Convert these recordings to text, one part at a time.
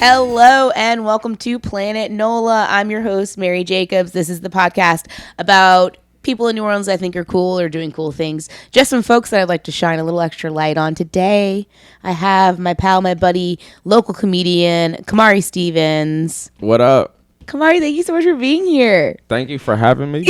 Hello and welcome to Planet NOLA. I'm your host, Mary Jacobs. This is the podcast about people in New Orleans I think are cool or doing cool things. Just some folks that I'd like to shine a little extra light on. Today, I have my pal, my buddy, local comedian, Kamari Stevens. What up? Kamari, thank you so much for being here. Thank you for having me.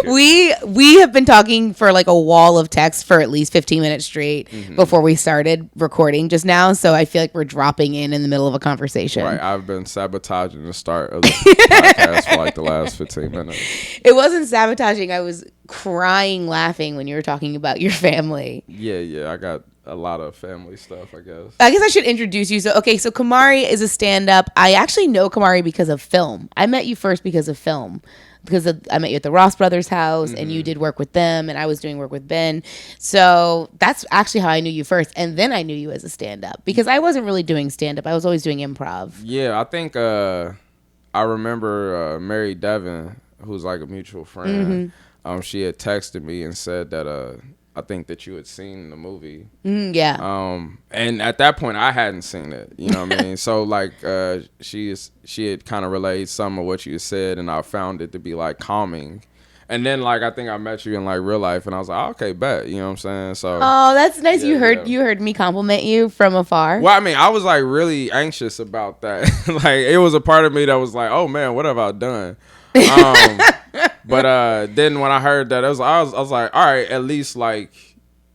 We have been talking for like a wall of text for at least 15 minutes straight before we started recording just now. So I feel like we're dropping in the middle of a conversation. Right. I've been sabotaging the start of the podcast for like the last 15 minutes. It wasn't sabotaging. I was crying laughing when you were talking about your family. Yeah. I got a lot of family stuff, I guess. I should introduce you. So Kamari is a stand-up. I actually know Kamari because of film. I met you first because of film. I met you at the Ross Brothers house and you did work with them and I was doing work with Ben. So that's actually how I knew you first. And then I knew you as a stand-up because I wasn't really doing stand-up. I was always doing improv. Yeah, I think I remember Mary Devon, who's like a mutual friend. She had texted me and said that I think that you had seen the movie. Yeah. And at that point, I hadn't seen it. You know what I mean? So, like, she had kind of relayed some of what you said, and I found it to be, like, calming. And then, like, I think I met you in, like, real life, and I was like, okay, bet. You know what I'm saying? So. Oh, that's nice. Yeah, you heard me compliment you from afar. Well, I mean, I was, like, really anxious about that. Like, it was a part of me that was like, oh, man, what have I done? But then when I heard that, I was like, all right, at least like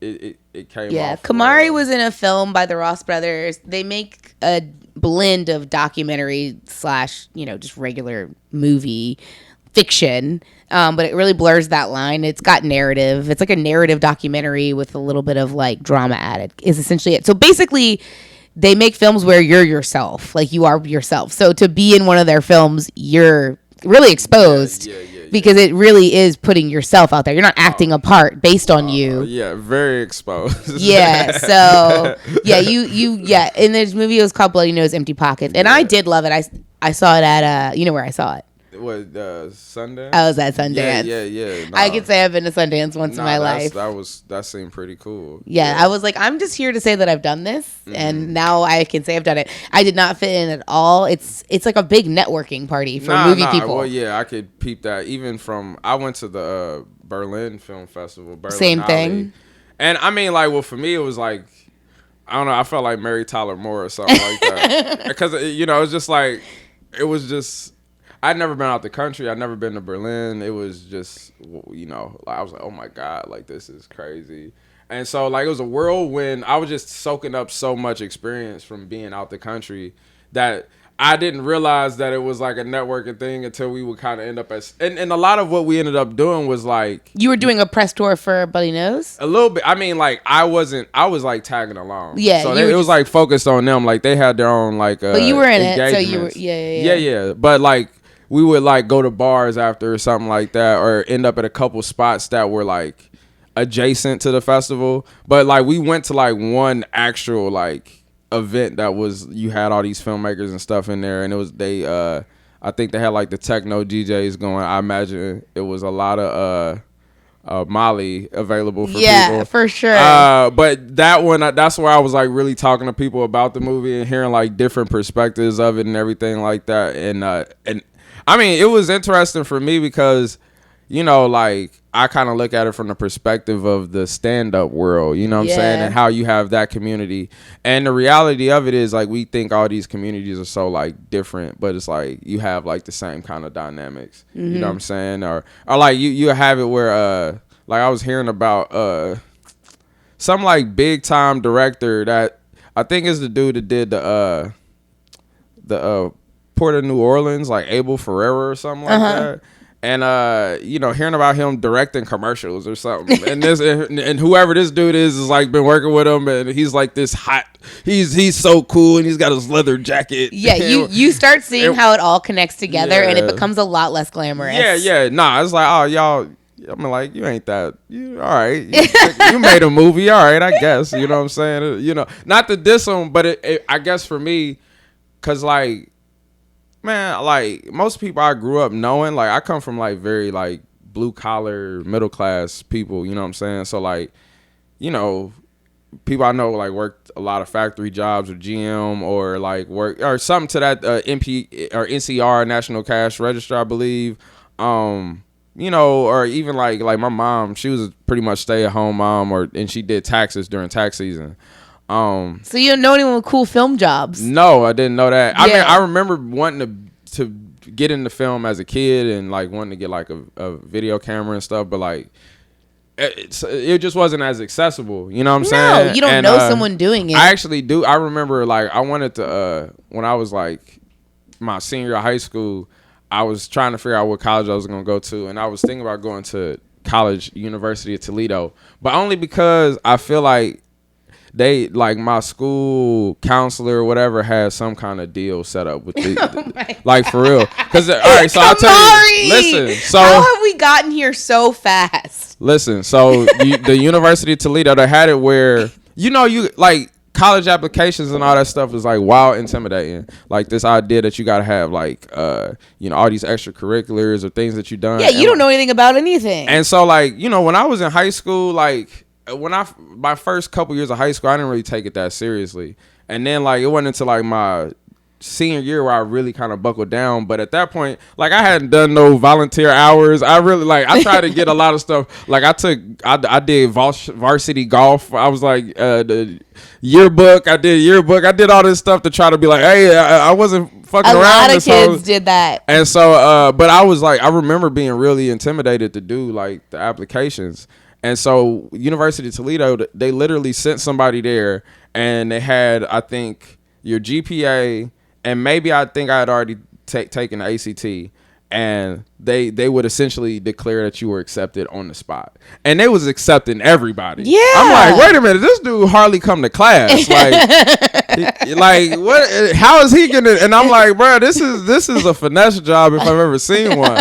it came. Yeah, off Kamari was in a film by the Ross Brothers. They make a blend of documentary / just regular movie fiction, but it really blurs that line. It's got narrative. It's like a narrative documentary with a little bit of like drama added. Is essentially it. So basically, they make films where you're yourself, like you are yourself. So to be in one of their films, you're really exposed because it really is putting yourself out there. You're not acting a part based on you. Yeah, very exposed. Yeah, so yeah. In this movie, it was called Bloody Nose, Empty Pockets, and I did love it. I saw it at where I saw it. What, Sundance? I was at Sundance. Yeah. I could say I've been to Sundance once in my life. That seemed pretty cool. Yeah, I was like, I'm just here to say that I've done this, and now I can say I've done it. I did not fit in at all. It's like a big networking party for movie people. Well, yeah, I could peep that. Even from, I went to the Berlin Film Festival. Same thing. And I mean, like, well, for me, it was like, I don't know, I felt like Mary Tyler Moore or something like that. Because, it was just like, I'd never been out the country. I'd never been to Berlin. It was just, I was like, oh my God, like this is crazy. And so like it was a whirlwind. I was just soaking up so much experience from being out the country that I didn't realize that it was like a networking thing until we would kind of end up and a lot of what we ended up doing was like. You were doing a press tour for Bloody Nose? A little bit. I mean, like I was like tagging along. Yeah. So it was like focused on them. Like they had their own like but you were in it. So you were, yeah. But like, we would like go to bars after or something like that, or end up at a couple spots that were like adjacent to the festival. But like we went to like one actual like event that was, you had all these filmmakers and stuff in there, and it was I think they had like the techno DJs going. I imagine it was a lot of Molly available for people. Yeah, for sure. But that one, that's where I was like really talking to people about the movie and hearing like different perspectives of it and everything like that. And I mean, it was interesting for me because, like I kind of look at it from the perspective of the stand-up world, you know what I'm saying? And how you have that community. And the reality of it is like, we think all these communities are so like different, but it's like you have like the same kind of dynamics, you know what I'm saying? Or like you have it where, like I was hearing about some like big time director that I think is the dude that did the Port of New Orleans, like Abel Ferrara or something like that. And hearing about him directing commercials or something, and this and whoever this dude is like been working with him, and he's like this hot. He's so cool, and he's got his leather jacket. Yeah, you start seeing how it all connects together, and it becomes a lot less glamorous. Yeah. Nah, it's like, oh y'all. I'm like, you ain't that. You all right? You made a movie, all right? I guess, you know what I'm saying. Not to diss him, but I guess for me, cause like. Man, like most people I grew up knowing, like I come from like very like blue collar, middle class people, you know what I'm saying? So like, people I know like worked a lot of factory jobs or GM or like work or something to that MP or NCR National Cash Register, I believe. You know, or even like my mom, she was a pretty much stay at home mom, and she did taxes during tax season. So you don't know anyone with cool film jobs? No, I didn't know that. Yeah. I mean, I remember wanting to get into film as a kid and like wanting to get like a video camera and stuff, but like it just wasn't as accessible. You know what I'm saying? No, you don't know someone doing it. I actually do. I remember like I wanted to when I was like my senior year of high school, I was trying to figure out what college I was going to go to, and I was thinking about going to University of Toledo, but only because I feel like they like my school counselor or whatever had some kind of deal set up with the like for real. Because all right, so I'll tell you. Listen, so how have we gotten here so fast? Listen, so the University of Toledo, they had it where you like college applications and all that stuff is like wild intimidating. Like this idea that you gotta have like all these extracurriculars or things that you done. Yeah, you don't know anything about anything. And so like when I was in high school, like my first couple years of high school, I didn't really take it that seriously. And then like it wasn't until like my senior year where I really kind of buckled down. But at that point, like I hadn't done no volunteer hours. I really I tried to get a lot of stuff. Like I did varsity golf. I was like the yearbook. I did all this stuff to try to be like, hey, I wasn't fucking around. A lot of kids did that. And so, but I was like, I remember being really intimidated to do like the applications. And so University of Toledo, they literally sent somebody there and they had, I think, your GPA and maybe I think I had already taken the ACT, and they would essentially declare that you were accepted on the spot. And they was accepting everybody. Yeah. I'm like, wait a minute, this dude hardly come to class. Like what? How is he gonna? And I'm like, bro, this is a finesse job if I've ever seen one.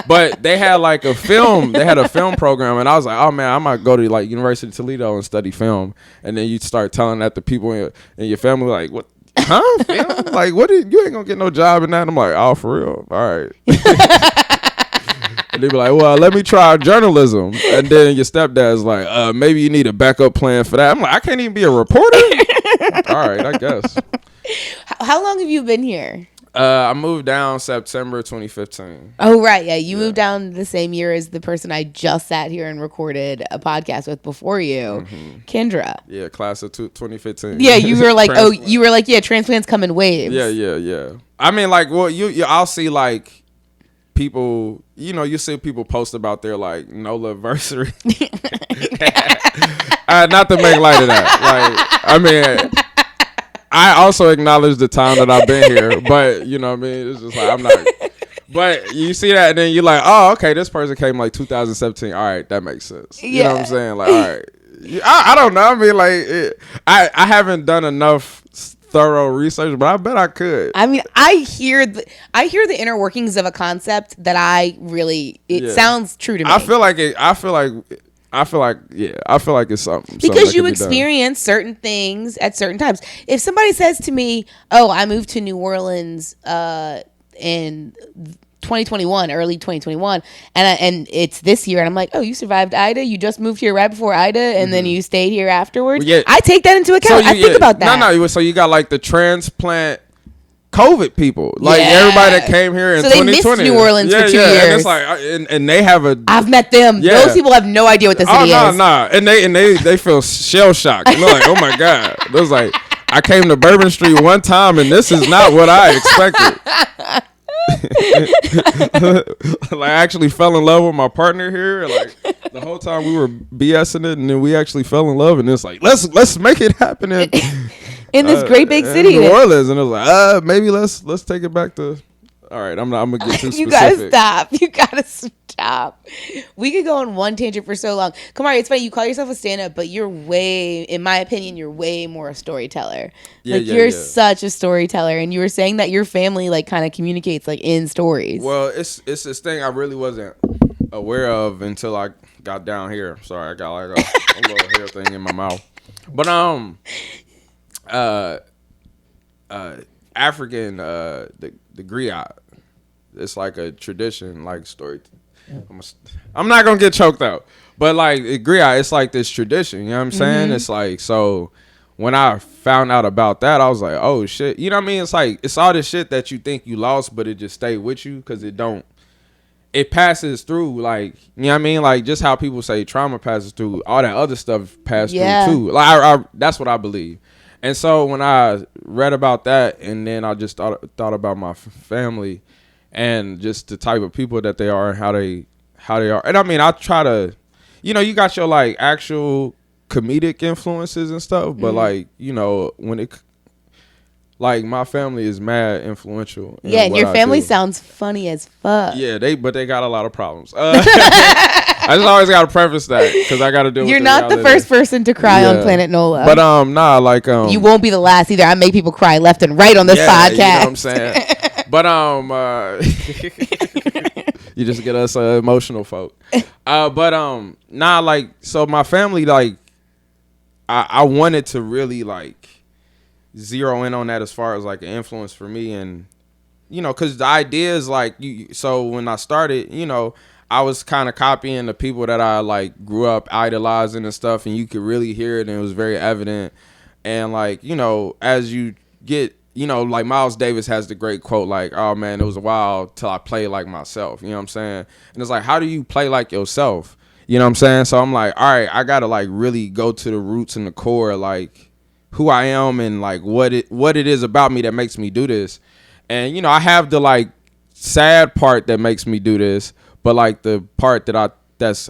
But they had like a film program, and I was like, oh man, I might go to like University of Toledo and study film. And then you start telling that to people in your family, like, what? Huh? Film? Like, what? You ain't gonna get no job in that. I'm like, oh, for real? All right. And they be like, well, let me try journalism. And then your stepdad's like, maybe you need a backup plan for that. I'm like, I can't even be a reporter. All right, I guess. How long have you been here? I moved down September 2015. Oh, right. Yeah. You moved down the same year as the person I just sat here and recorded a podcast with before you, Kendra. Yeah, class of 2015. Yeah, you were like, yeah, transplants come in waves. Yeah. I mean, like, well, I'll see, like, people, you see people post about their, like, NOLA anniversary. Not to make light of that. Like, I mean, I also acknowledge the time that I've been here, but you know what I mean? It's just like, I'm not. But you see that, and then you're like, oh, okay, this person came like 2017. All right, that makes sense. You know what I'm saying? Like, all right. I don't know. I mean, like, I haven't done enough thorough research, but I bet I could. I mean, I hear the inner workings of a concept that sounds true to me. I feel like it's something. Because you experience certain things at certain times. If somebody says to me, oh, I moved to New Orleans in 2021, early 2021, and it's this year, and I'm like, oh, you survived Ida? You just moved here right before Ida, and then you stayed here afterwards? Well, yeah. I take that into account. I think about that. No. So you got like the transplant COVID people, like everybody that came here in 2020. So they missed New Orleans for 2 years. And it's like, and they have I've met them. Yeah. Those people have no idea what the city is. No, and they feel shell shocked. They're like, oh my god. It was like, I came to Bourbon Street one time, and this is not what I expected. Like, I actually fell in love with my partner here. Like, the whole time we were BSing it, and then we actually fell in love, and it's like, let's make it happen in this great big city, New Orleans. And it was like, maybe let's take it back to. All right, I'm gonna get too specific. You gotta stop. We could go on one tangent for so long. Kamari, it's funny, you call yourself a stand-up, but in my opinion, you're way more a storyteller. You're such a storyteller, and you were saying that your family like kind of communicates like in stories. Well, it's this thing I really wasn't aware of until I got down here. Sorry, I got like a little hair thing in my mouth. But African the griot. It's like a tradition, like story. I'm not gonna get choked out, But like it's like this tradition, you know what I'm saying? It's like, so when I found out about that, I was like, oh shit, you know what I mean? It's like, it's all this shit that you think you lost, but it just stayed with you because it passes through, like, you know what I mean? Like, just how people say trauma passes through, all that other stuff passed through too. Like, I that's what I believe. And so when I read about that, and then I just thought about my family and just the type of people that they are and how they are. And I mean, I try to, you know, you got your like actual comedic influences and stuff, but like, you know, when it, like, my family is mad influential. Yeah, and your family sounds funny as fuck. Yeah, but they got a lot of problems. I just always got to preface that because I got to do. You're not the first person to cry on Planet Nola. But nah, like you won't be the last either. I make people cry left and right on this podcast. You know what I'm saying? But you just get us emotional folk. But nah, like, so my family, like, I wanted to really like zero in on that as far as like an influence for me, and you know, because the idea is like, so when I started, you know, I was kind of copying the people that I like grew up idolizing and stuff, and you could really hear it, and it was very evident. And like, you know, as you get, you know, like Miles Davis has the great quote, like, oh man, it was a while till I played like myself, you know what I'm saying? And it's like, how do you play like yourself? You know what I'm saying? So I'm like, all right, I gotta like really go to the roots and the core, like who I am and like what it is about me that makes me do this. And you know, I have the like sad part that makes me do this, but like the part that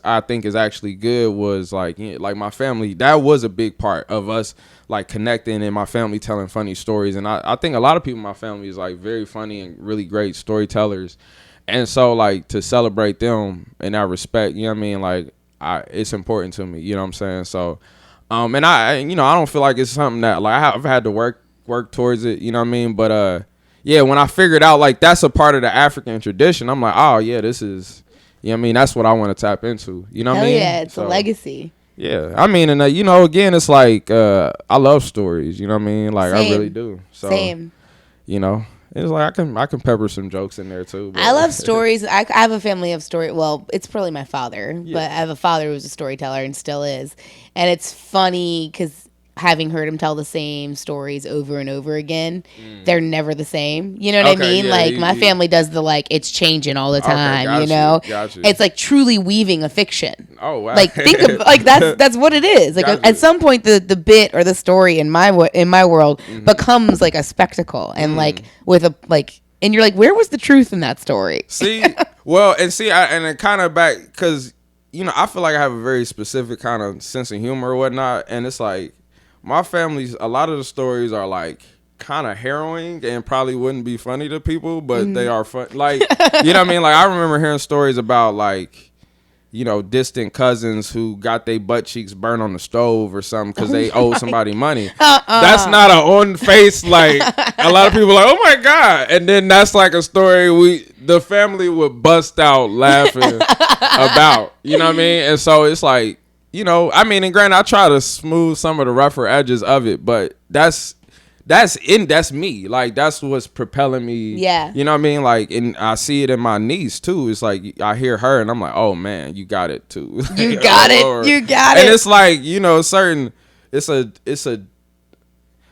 I think is actually good was like my family. That was a big part of us like connecting, and my family telling funny stories. And I think a lot of people in my family is like very funny and really great storytellers. And so like to celebrate them in that respect, you know what I mean? Like it's important to me, you know what I'm saying? So and I you know, I don't feel like it's something that like I've had to work towards it, you know what I mean? But yeah, when I figured out like that's a part of the African tradition, I'm like, oh yeah, this is, you know what I mean? That's what I want to tap into, you know what I mean? Yeah, it's a legacy. Yeah, I mean, and you know, again, it's like I love stories, you know what I mean? Like I really do. So, same. You know, it's like I can pepper some jokes in there too. But. I love stories. I have a family of story. Well, it's probably my father, but I have a father who was a storyteller and still is, and it's funny because having heard him tell the same stories over and over again, they're never the same. You know what I mean? Yeah, like my family does the like it's changing all the time. You know, it's like truly weaving a fiction. Oh wow! Like think of like that's what it is. Like at some point the bit or the story in my world becomes like a spectacle, and like with a like, and you're like, where was the truth in that story? See, well, and see, and it kind of back because you know I feel like I have a very specific kind of sense of humor or whatnot, and it's like. My family's, a lot of the stories are like kind of harrowing and probably wouldn't be funny to people, but they are fun. Like, you know what I mean? Like, I remember hearing stories about like, you know, distant cousins who got their butt cheeks burned on the stove or something because they owed somebody money. That's not a on face, like, a lot of people are like, oh my God. And then that's like a story the family would bust out laughing about, you know what I mean? And so it's like, you know, I mean, and granted, I try to smooth some of the rougher edges of it, but that's me. Like, that's what's propelling me. Yeah. You know what I mean? Like, and I see it in my niece too. It's like I hear her and I'm like, oh man, you got it too. You got it. Lord. You got it. And it's like, you know, it's a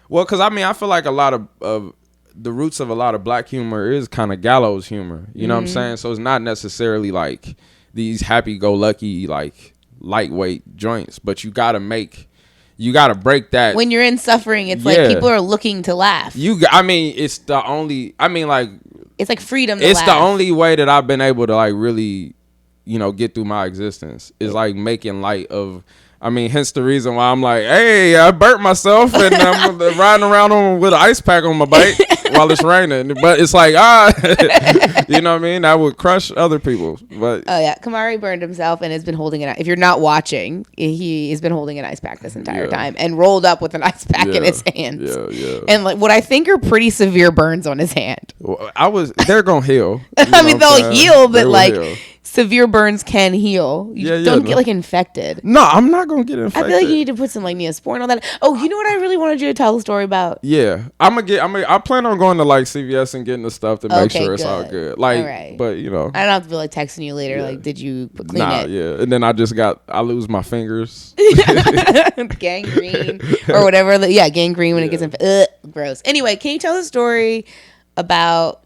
well, because I mean, I feel like a lot of the roots of a lot of black humor is kind of gallows humor. You know what I'm saying? So it's not necessarily like these happy-go-lucky like lightweight joints, but you gotta break that. When you're in suffering, it's like people are looking to laugh. I mean, it's the only. I mean, like it's like freedom. It's the only way that I've been able to like really, you know, get through my existence is like making light of. I mean, hence the reason why I'm like, hey, I burnt myself and I'm riding around with an ice pack on my bike while it's raining. But it's like, you know what I mean? That would crush other people. But oh, yeah. Kamari burned himself and has been holding it. If you're not watching, he has been holding an ice pack this entire time and rolled up with an ice pack in his hands. Yeah. And like what I think are pretty severe burns on his hand. Well, they're going to heal. I mean, they'll heal, but like, severe burns can heal. You don't get like infected. No, I'm not gonna get infected. I feel like you need to put some like Neosporin and all that. Oh, you know what I really wanted you to tell the story about? Yeah, I plan on going to like CVS and getting the stuff to make sure it's all good. Like, right. But you know, I don't have to be like texting you later. Like, did you clean it? Yeah. And then I lose my fingers. Gangrene or whatever. Gangrene when it gets gross. Anyway, can you tell the story about?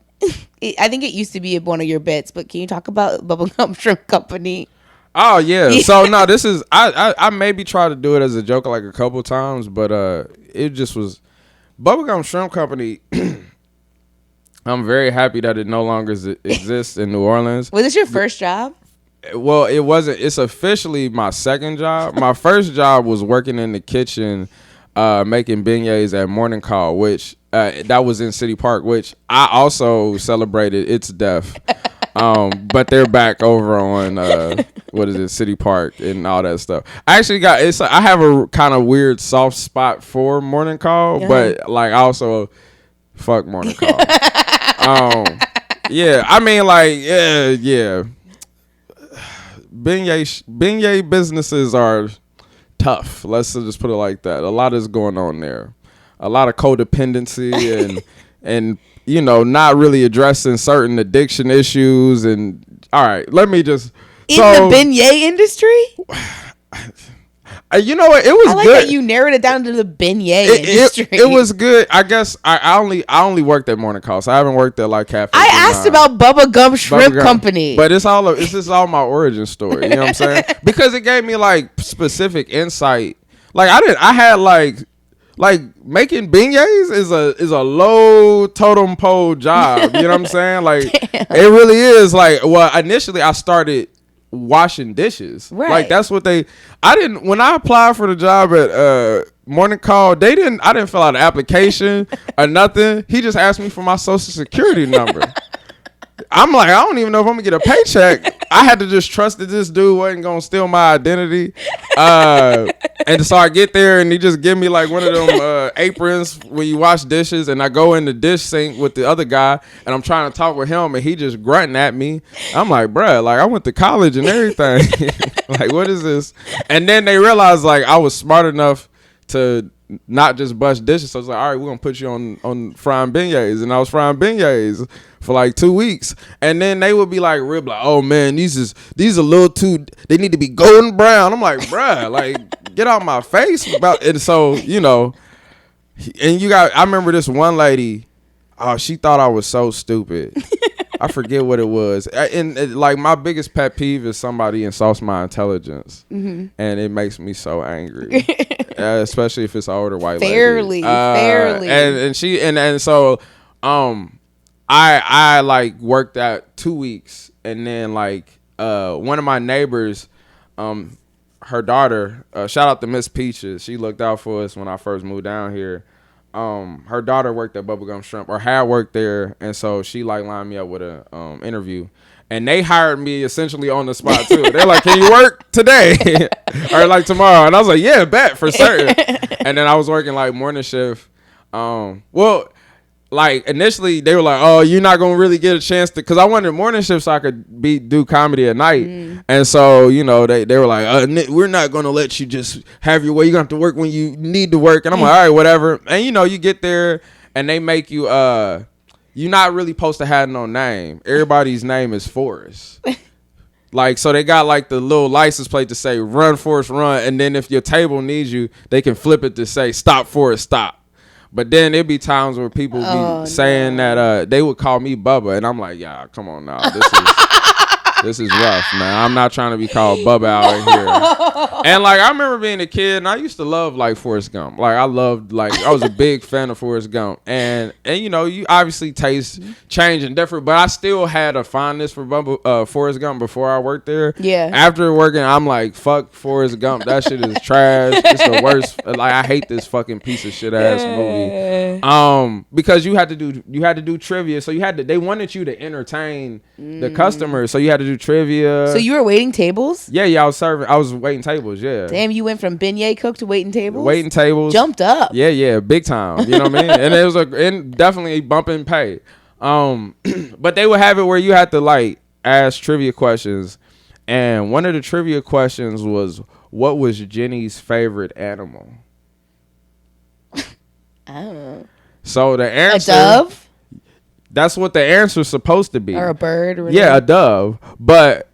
I think it used to be one of your bits, but can you talk about Bubba Gump Shrimp Company? Oh yeah. So no, this is I maybe tried to do it as a joke like a couple times, but it just was Bubba Gump Shrimp Company. I'm very happy that it no longer exists in New Orleans. Was this your first job? Well, it wasn't. It's officially my second job. My first job was working in the kitchen, making beignets at Morning Call, which that was in City Park, which I also celebrated its death. But they're back over on City Park and all that stuff. I actually I have a kind of weird soft spot for Morning Call, but like I also fuck Morning Call. Yeah, I mean like yeah. Beignet businesses are tough. Let's just put it like that. A lot is going on there. A lot of codependency and you know, not really addressing certain addiction issues. And all right, let me just in the beignet industry. You know what? It was I like good. That you narrowed it down to the beignet industry. It was good. I guess I only worked at Morning Call, so I haven't worked at like Cafe. I asked about Bubba Gump Shrimp Company, but it's just all my origin story. You know what I'm saying? Because it gave me like specific insight. Like I had like making beignets is a low totem pole job. You know what I'm saying? Like Damn. It really is. Like, well, initially I started washing dishes. Right. Like that's what when I applied for the job at Morning Call, I didn't fill out an application or nothing. He just asked me for my social security number. I'm like, I don't even know if I'm gonna get a paycheck. I had to just trust that this dude wasn't gonna steal my identity. And so I get there and he just give me like one of them aprons when you wash dishes, and I go in the dish sink with the other guy and I'm trying to talk with him and he just grunting at me. I'm like, bruh, like I went to college and everything. Like, what is this? And then they realized like I was smart enough to not just bust dishes. So it's like, all right, we're gonna put you on frying beignets. And I was frying beignets for like 2 weeks. And then they would be like oh man, these are a little too, they need to be golden brown. I'm like, bruh, like get out my face. And so, you know, and I remember this one lady, she thought I was so stupid. I forget what it was. And like my biggest pet peeve is somebody insults my intelligence. Mm-hmm. And it makes me so angry. Especially if it's an older white lady. Fairly. And so I like worked out 2 weeks, and then like one of my neighbors, her daughter, shout out to Miss Peaches, she looked out for us when I first moved down here. Her daughter worked at Bubba Gump Shrimp, or had worked there, and so she like lined me up with a interview. And they hired me essentially on the spot too. They're like, "Can you work today or like tomorrow?" And I was like, "Yeah, bet for certain." And then I was working like morning shift. Well, like initially they were like, "Oh, you're not gonna really get a chance to," because I wanted morning shift so I could do comedy at night. Mm. And so you know they were like, "We're not gonna let you just have your way. You're gonna have to work when you need to work." And I'm like, "All right, whatever." And you know you get there and they make you you're not really supposed to have no name. Everybody's name is Forrest. Like, so they got like the little license plate to say "Run Forrest Run," and then if your table needs you, they can flip it to say "Stop Forrest Stop." But then it'd be times where people be saying that they would call me Bubba, and I'm like, yeah, come on now, this is rough, man. I'm not trying to be called Bubba out here. And like I remember being a kid, and I used to love like Forrest Gump. Like I was a big fan of Forrest Gump, and you know you obviously taste change and different, but I still had a fondness for Forrest Gump before I worked there. Yeah. After working, I'm like, fuck Forrest Gump. That shit is trash. It's the worst. Like I hate this fucking piece of shit ass movie. Because you had to do trivia, so they wanted you to entertain the customers, so you had to do trivia. So you were waiting tables? Yeah, I was waiting tables, yeah. Damn, you went from beignet cook to waiting tables? Waiting tables. Jumped up. Yeah, big time. You know what I mean? And it was definitely bumping pay. But they would have it where you had to like asked trivia questions, and one of the trivia questions was, what was Jenny's favorite animal? Oh. So the answer... A dove? That's what the answer's supposed to be. Or a bird? Or whatever. Yeah, a dove. But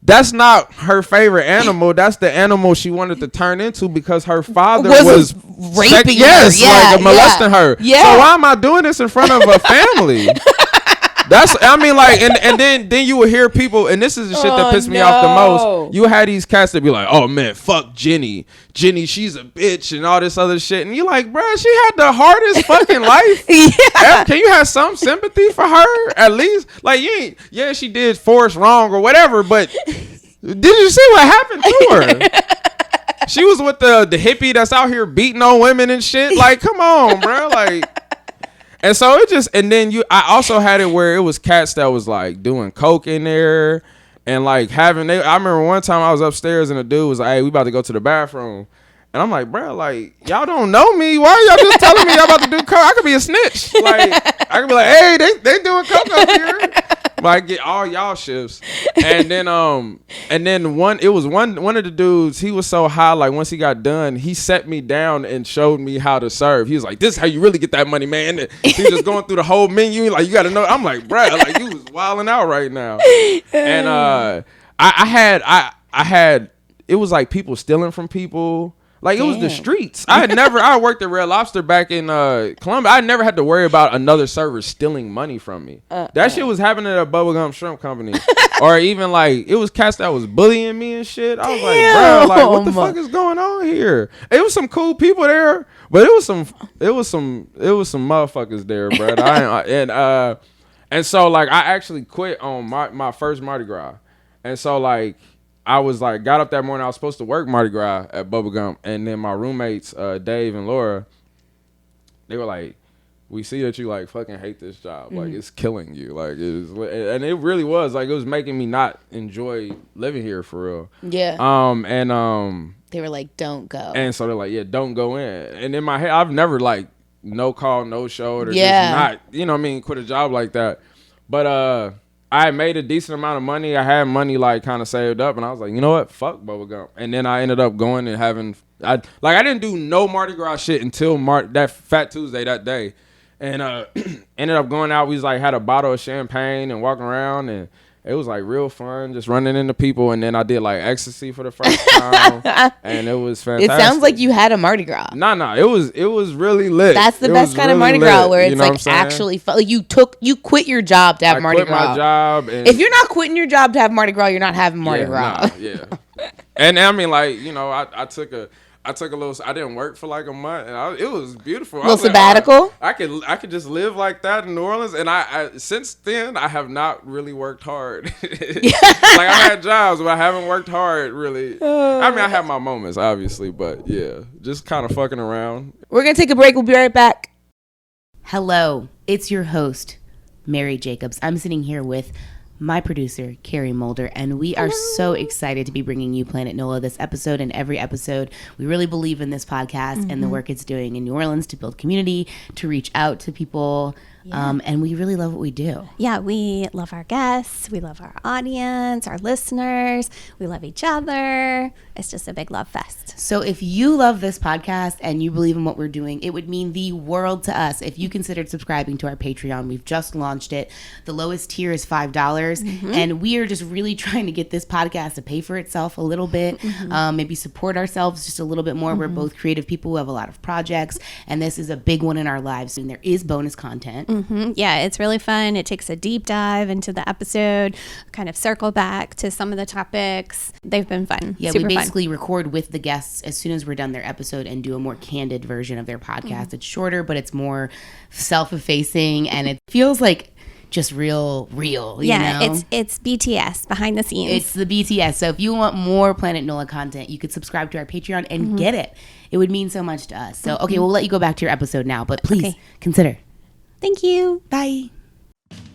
that's not her favorite animal. That's the animal she wanted to turn into because her father was raping her. Yes, Yeah, like molesting her. Yeah. So why am I doing this in front of a family? That's, I mean, like, and then you will hear people, and this is the shit that pissed me off the most. You had these cats that be like, oh man, fuck Jenny, she's a bitch, and all this other shit, and you like, bruh, she had the hardest fucking life. Yeah. Can you have some sympathy for her at least? Like, you ain't, yeah, she did Forrest wrong or whatever, but did you see what happened to her? She was with the hippie that's out here beating on women and shit. Like, come on, bruh, like. And so it just, and then I also had it where it was cats that was like doing coke in there and like I remember one time I was upstairs and a dude was like, hey, we about to go to the bathroom. And I'm like, bro, like, y'all don't know me. Why are y'all just telling me y'all about to do coke? I could be a snitch. Like, I could be like, hey, they doing coke up here. Like, get all y'all shifts. And then one of the dudes, he was so high, like once he got done, he set me down and showed me how to serve. He was like, this is how you really get that money, man. And he was just going through the whole menu, like, you gotta know. I'm like, bruh, like you was wilding out right now. And I had it was like people stealing from people. Like, it was the streets. I worked at Red Lobster back in Columbia. I never had to worry about another server stealing money from me. That shit was happening at a Bubba Gump Shrimp Company. Or even, like, it was cats that was bullying me and shit. I was like, bro, like, what the fuck is going on here? It was some cool people there, but it was some motherfuckers there, bro. And so, like, I actually quit on my first Mardi Gras. And so, like, I was like, got up that morning. I was supposed to work Mardi Gras at Bubba Gump, and then my roommates, Dave and Laura, they were like, "We see that you like fucking hate this job. Like, it's killing you. Like, and it really was. Like, it was making me not enjoy living here for real." Yeah. They were like, "Don't go." And so they're like, "Yeah, don't go in." And in my head, I've never like no call, no show, or just not, you know what I mean, quit a job like that. But I made a decent amount of money. I had money like kind of saved up, and I was like, you know what, fuck Bubba Gump. And then I ended up going and having, I didn't do no Mardi Gras shit until that Fat Tuesday that day, and ended up going out. We was like had a bottle of champagne and walking around, and it was like real fun, just running into people. And then I did like ecstasy for the first time, and it was fantastic. It sounds like you had a Mardi Gras. Nah, it was really lit. That's the best kind of Mardi Gras where it's like actually fun. Like you quit your job to have Mardi Gras. I quit my job. And if you're not quitting your job to have Mardi Gras, you're not having Mardi Gras. Yeah. And I mean, like, you know, I took a little. I didn't work for like a month, and it was beautiful. A little sabbatical. Like, I could just live like that in New Orleans, and I since then I have not really worked hard. Like, I've had jobs, but I haven't worked hard really. I mean, I have my moments, obviously, but yeah, just kind of fucking around. We're gonna take a break. We'll be right back. Hello, it's your host, Mary Jacobs. I'm sitting here with my producer, Carrie Mulder, and we are so excited to be bringing you Planet NOLA this episode and every episode. We really believe in this podcast and the work it's doing in New Orleans to build community, to reach out to people, and we really love what we do. Yeah, we love our guests, we love our audience, our listeners, we love each other. It's just a big love fest. So if you love this podcast and you believe in what we're doing, it would mean the world to us if you considered subscribing to our Patreon. We've just launched it. The lowest tier is $5, and we are just really trying to get this podcast to pay for itself a little bit, maybe support ourselves just a little bit more. We're both creative people who have a lot of projects, and this is a big one in our lives. And there is bonus content. Yeah, it's really fun. It takes a deep dive into the episode, kind of circle back to some of the topics. They've been fun. Yeah, we basically record with the guests as soon as we're done their episode and do a more candid version of their podcast. It's shorter, but it's more self-effacing, and it feels like just real, you know? It's BTS, behind the scenes. It's the BTS. So if you want more Planet NOLA content, you could subscribe to our Patreon and get it. It would mean so much to us. So, okay, we'll let you go back to your episode now, but please consider. Thank you. Bye.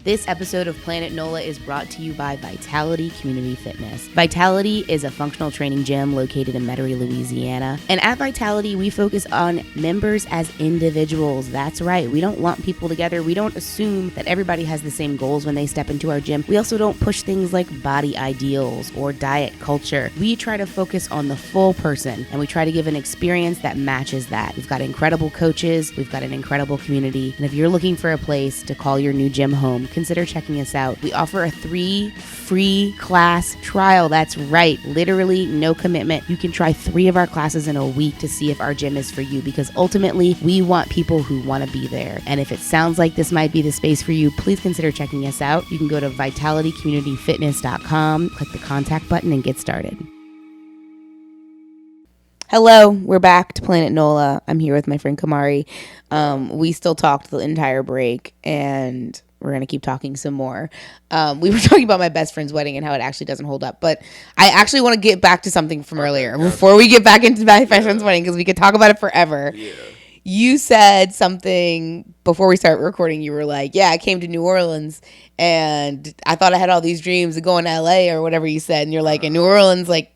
This episode of Planet NOLA is brought to you by Vitality Community Fitness. Vitality is a functional training gym located in Metairie, Louisiana. And at Vitality, we focus on members as individuals. That's right. We don't lump people together. We don't assume that everybody has the same goals when they step into our gym. We also don't push things like body ideals or diet culture. We try to focus on the full person, and we try to give an experience that matches that. We've got incredible coaches. We've got an incredible community. And if you're looking for a place to call your new gym home, consider checking us out. We offer a 3 free class trial. That's right. Literally no commitment. You can try 3 of our classes in a week to see if our gym is for you, because ultimately we want people who want to be there. And if it sounds like this might be the space for you, please consider checking us out. You can go to vitalitycommunityfitness.com, click the contact button, and get started. Hello, we're back to Planet NOLA. I'm here with my friend Kamari. We still talked the entire break, and we're going to keep talking some more. We were talking about my best friend's wedding and how it actually doesn't hold up. But I actually want to get back to something from earlier before we get back into my best friend's wedding, because we could talk about it forever. Yeah. You said something before we started recording. You were like, yeah, I came to New Orleans and I thought I had all these dreams of going to LA or whatever you said. And you're like, in New Orleans, like,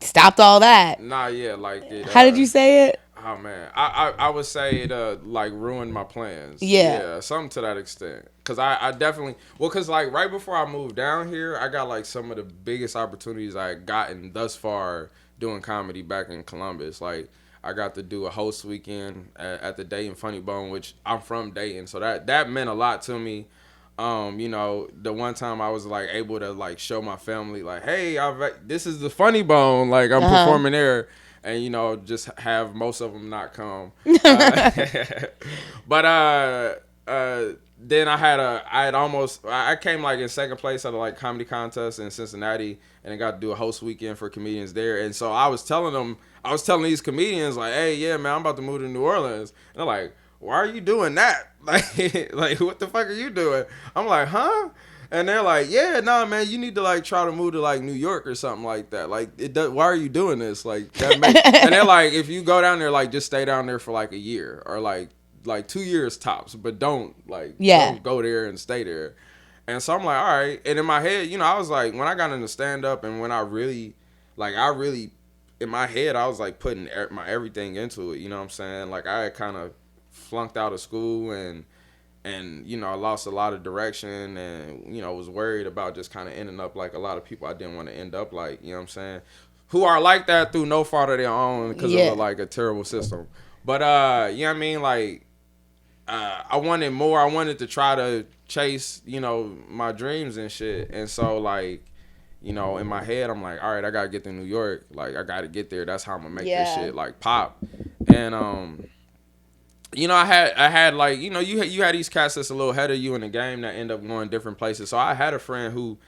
stopped all that. Nah, yeah, like it. How did you say it? Oh man, I would say it like ruined my plans. Yeah, something to that extent. Cause I definitely cause like right before I moved down here, I got like some of the biggest opportunities I had gotten thus far doing comedy back in Columbus. Like I got to do a host weekend at the Dayton Funny Bone, which I'm from Dayton, so that meant a lot to me. You know, the one time I was like able to like show my family like, hey, this is the Funny Bone, like I'm performing there, and you know, just have most of them not come. But then I came like in second place at a like comedy contest in Cincinnati, and I got to do a host weekend for comedians there. And so I was telling these comedians like, hey, yeah, man, I'm about to move to New Orleans, and they're like, why are you doing that? Like what the fuck are you doing? I'm like, huh? And they're like, yeah, nah, man, you need to like try to move to like New York or something like that. Like why are you doing this? Like that and they're like, if you go down there, like just stay down there for like a year or like 2 years tops, but don't don't go there and stay there. And so I'm like, all right. And in my head, you know, I was like, when I got into stand up and when I really in my head, I was like putting my everything into it. You know what I'm saying? Like I had kind of flunked out of school and you know, I lost a lot of direction and, you know, was worried about just kind of ending up like a lot of people I didn't want to end up like, you know what I'm saying, who are like that through no fault of their own because of like a terrible system. But you know what I mean, like I wanted more. I wanted to try to chase, you know, my dreams and shit. And so like, you know, in my head I'm like, all right, I gotta get to New York, like I gotta get there. That's how I'm gonna make this shit like pop. And you know, I had like, you know, you had these cats that's a little ahead of you in the game that end up going different places. So I had a friend who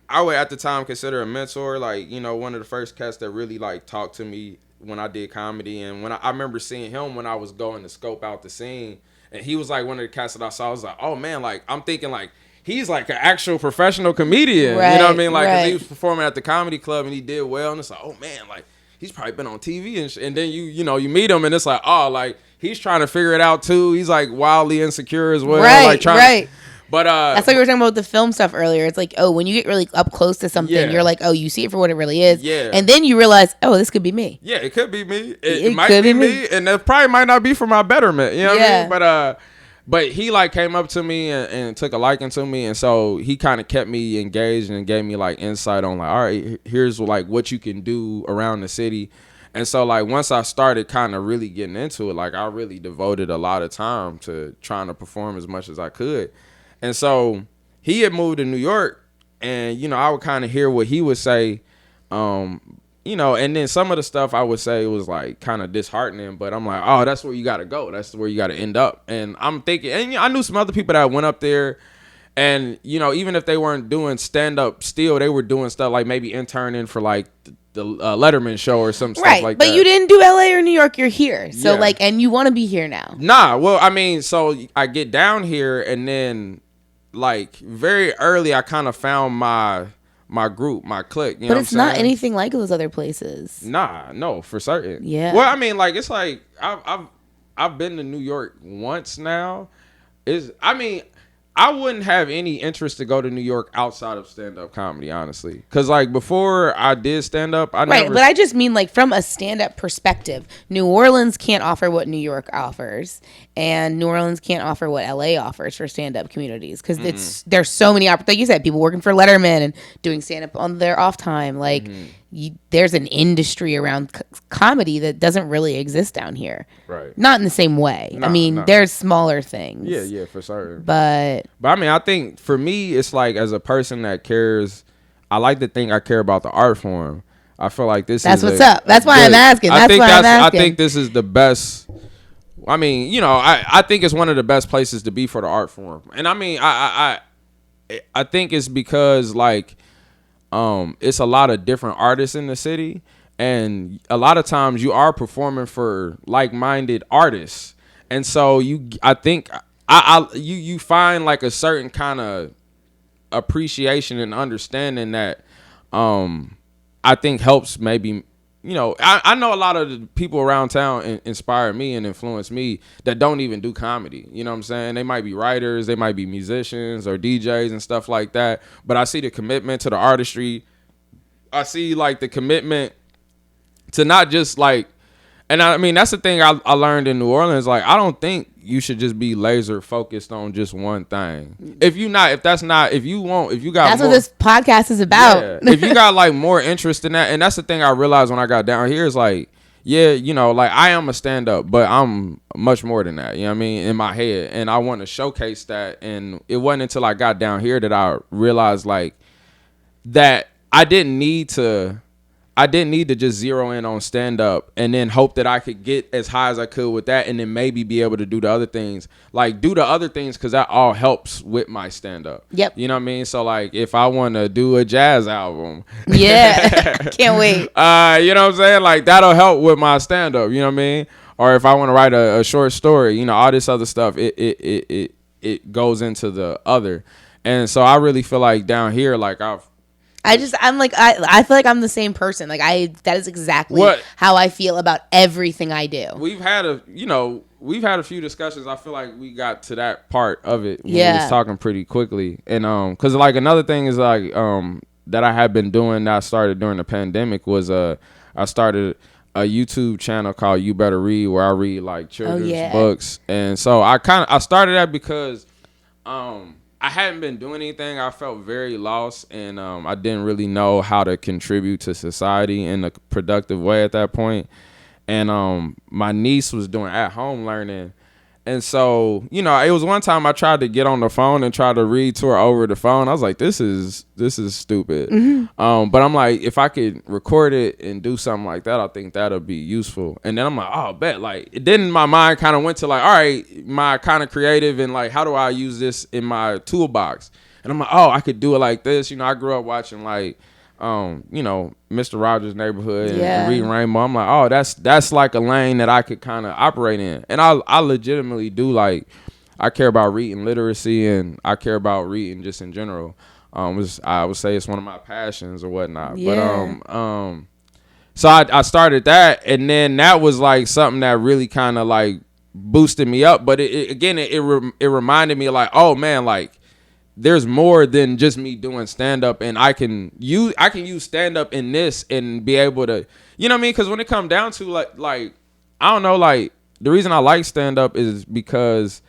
I would at the time consider a mentor, like, you know, one of the first cats that really like talked to me when I did comedy. And when I remember seeing him when I was going to scope out the scene, and he was like one of the cats that I saw. I was like, oh man, like I'm thinking like he's like an actual professional comedian. Right, you know what I mean? Like 'cause he was performing at the comedy club and he did well, and it's like, oh man, like he's probably been on TV and shit. And then you know, you meet him and it's like, oh, like he's trying to figure it out too. He's like wildly insecure as well. Right, like trying But that's like we were talking about the film stuff earlier. It's like, oh, when you get really up close to something, you're like, oh, you see it for what it really is. Yeah. And then you realize, oh, this could be me. Yeah, it could be me. It might be me. And it probably might not be for my betterment. You know what I mean? But he like came up to me and took a liking to me, and so he kind of kept me engaged and gave me like insight on like, all right, here's like what you can do around the city. And so like once I started kind of really getting into it, like I really devoted a lot of time to trying to perform as much as I could. And so he had moved to New York, and you know, I would kind of hear what he would say, you know, and then some of the stuff I would say was like kind of disheartening, but I'm like, oh, that's where you got to go. That's where you got to end up. And I'm thinking, and you know, I knew some other people that went up there, and you know, even if they weren't doing stand up still, they were doing stuff like maybe interning for like the Letterman show or some stuff like that. But you didn't do LA or New York. You're here. So like, and you want to be here now. Nah. Well, I mean, so I get down here, and then like very early, I kind of found my group, my clique. You know but it's not anything like those other places. Nah, no, for certain. Yeah. Well, I mean, like it's like I've been to New York once now. I mean, I wouldn't have any interest to go to New York outside of stand-up comedy, honestly. Because, like, before I did stand-up, But I just mean, like, from a stand-up perspective, New Orleans can't offer what New York offers, and New Orleans can't offer what LA offers for stand-up communities. Because there's so many opportunities. Like you said, people working for Letterman and doing stand-up on their off time. Like, there's an industry around comedy that doesn't really exist down here. Right. Not in the same way. I mean, there's smaller things. Yeah, for certain. But I mean, I think for me, it's like, as a person that cares, I like to think I care about the art form. I feel like that's what's up. That's why I'm asking. I think this is the best. I mean, you know, I think it's one of the best places to be for the art form. And I mean, I think it's because, like, it's a lot of different artists in the city, and a lot of times you are performing for like-minded artists, and so you find like a certain kind of appreciation and understanding that I think helps maybe. You know, I know a lot of the people around town inspire me and influence me that don't even do comedy. You know what I'm saying? They might be writers, they might be musicians or DJs and stuff like that. But I see the commitment to the artistry. I see, like, the commitment to not just, like, and I mean, that's the thing I learned in New Orleans. Like, I don't think you should just be laser focused on just one thing. If you got that's more, what this podcast is about. Yeah, if you got, like, more interest in that, and that's the thing I realized when I got down here is, like, yeah, you know, like, I am a stand-up, but I'm much more than that, you know what I mean, in my head, and I want to showcase that. And it wasn't until I got down here that I realized, like, that I didn't need to just zero in on stand-up and then hope that I could get as high as I could with that, and then maybe be able to do the other ththings. Like, do the other things, because that all helps with my stand-up. Yep. You know what I mean? So, like, if I want to do a jazz album. Yeah. Can't wait. You know what I'm saying? Like, that'll help with my stand-up. You know what I mean? Or if I want to write a short story, you know, all this other stuff, it goes into the other. And so I really feel like down here, like, I feel like I'm the same person. Like, that is exactly how I feel about everything I do. We've had a few discussions. I feel like we got to that part of it when we was talking pretty quickly. And cause, like, another thing is, like, that I have been doing that I started during the pandemic was I started a YouTube channel called You Better Read, where I read, like, children's books. And so I started that because I hadn't been doing anything. I felt very lost, and I didn't really know how to contribute to society in a productive way at that point. And my niece was doing at-home learning. And so, you know, it was one time I tried to get on the phone and try to read to her over the phone. I was like, this is stupid. Mm-hmm. But I'm like, if I could record it and do something like that, I think that'll be useful. And then I'm like, oh, bet. Like, then my mind kind of went to, like, all right, my kind of creative, and, like, how do I use this in my toolbox? And I'm like, oh, I could do it like this. You know, I grew up watching, like, you know, Mr. Rogers' Neighborhood and Reading Rainbow. I'm like, oh, that's like a lane that I could kind of operate in. And I legitimately do, like, I care about reading literacy, and I care about reading just in general. I would say it's one of my passions or whatnot. Yeah. But so I started that, and then that was, like, something that really kind of, like, boosted me up. But it reminded me, like, oh man, like, there's more than just me doing stand-up, and I can use stand-up in this and be able to, you know what I mean? Because when it comes down to, like I don't know, like, the reason I like stand-up is because